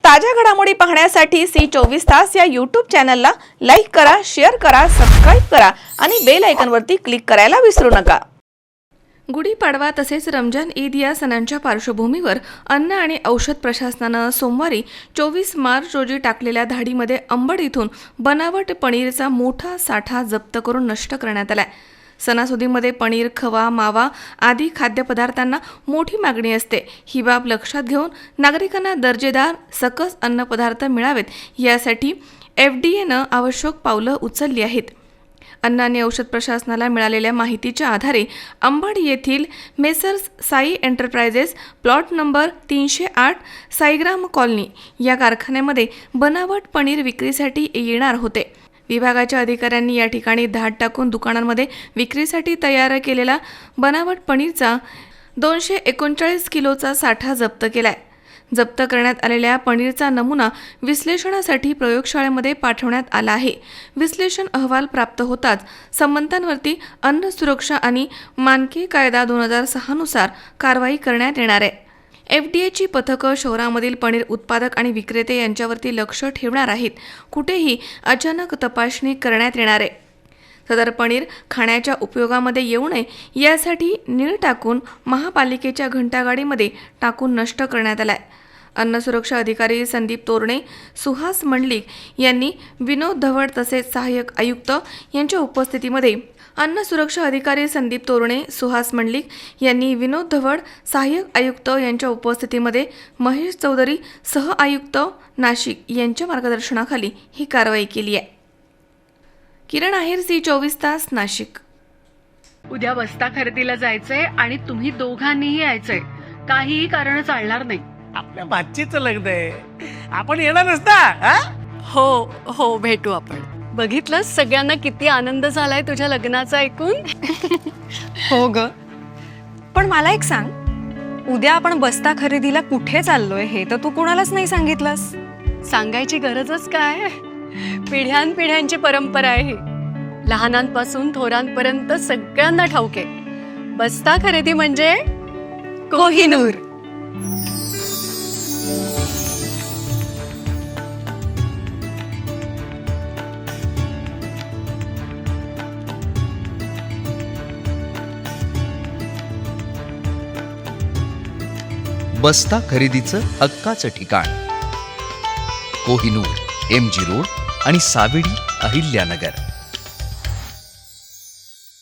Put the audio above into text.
ताज्या घडामोडी पाहण्यासाठी सी24 तास या यूट्यूब चॅनलला लाईक करा, शेअर करा, सबस्क्राईब करा आणि बेल आयकॉनवरती क्लिक करायला विसरू नका। गुढीपाडवा तसेच रमजान ईद या सणांच्या पार्श्वभूमीवर अन्न आणि औषध प्रशासनानं सोमवारी 24 मार्च रोजी टाकलेल्या धाडीमध्ये अंबड इथून बनावट पनीरचा मोठा साठा जप्त करून नष्ट करण्यात आलाय। सणासुदीमध्ये पनीर, खवा, मावा आदी खाद्यपदार्थांना मोठी मागणी असते। ही बाब लक्षात घेऊन नागरिकांना दर्जेदार सकस अन्नपदार्थ मिळावेत यासाठी FDAनं आवश्यक पावलं उचलली आहेत। अन्न आणि औषध प्रशासनाला मिळालेल्या माहितीच्या आधारे अंबड येथील Messrs Sai enterprises plot number 308 Saigram colony या कारखान्यामध्ये बनावट पनीर विक्रीसाठी येणार होते। विभागाच्या अधिकाऱ्यांनी या ठिकाणी धाड टाकून दुकानांमध्ये विक्रीसाठी तयार केलेला बनावट पनीरचा 239 किलोचा साठा जप्त केलाय। जप्त करण्यात आलेल्या पनीरचा नमुना विश्लेषणासाठी प्रयोगशाळेमध्ये पाठवण्यात आला आहे। विश्लेषण अहवाल प्राप्त होताच संबंधांवरती अन्न सुरक्षा आणि मानके कायदा 2006 नुसार कारवाई करण्यात येणार आहे। FDAची पथकं शहरामधील पनीर उत्पादक आणि विक्रेते यांच्यावरती लक्ष ठेवणार आहेत। कुठेही अचानक तपासणी करण्यात येणार आहे। सदर पनीर खाण्याच्या उपयोगामध्ये येऊ नये यासाठी नीळ टाकून महापालिकेच्या घंटागाडीमध्ये टाकून नष्ट करण्यात आलाय। अन्न सुरक्षा अधिकारी संदीप तोरणे, सुहास मंडलिक यांनी विनोद धवड तसेच सहाय्यक आयुक्त यांच्या उपस्थितीमध्ये अन्न सुरक्षा अधिकारी संदीप तोरणे, सुहास मंडलिक यांनी विनोद धवड, सहाय्यक आयुक्त यांच्या उपस्थितीमध्ये महेश चौधरी, सह आयुक्त नाशिक यांच्या मार्गदर्शनाखाली ही कारवाई केली आहे। किरण आहेर, सी24 तास, नाशिक। उद्या बस्ता खरेदीला जायचंय आणि तुम्ही दोघांनीही यायचंय। काहीही कारण चालणार नाही। आपल्या बाच्चीचं लग्न आहे, आपण येणार नसता? हो हो, भेटू आपण। बघितलं सगळ्यांना किती आनंद झालाय तुझ्या लग्नाचा ऐकून। हो ग, पण मला एक सांग, उद्या आपण बस्ता खरेदीला कुठे चाललोय हे तर तू कोणालाच नाही सांगितलंस। सांगायची गरजच काय, पिढ्यानपिढ्यांची परंपरा आहे। लहानांपासून थोरांपर्यंत सगळ्यांना ठाऊक आहे, बस्ता खरेदी म्हणजे कोहिनूर। बस्ता खरेदीचं हक्काचं ठिकाण कोहिनूर, MG रोड आणि सावेडी, अहिल्यानगर।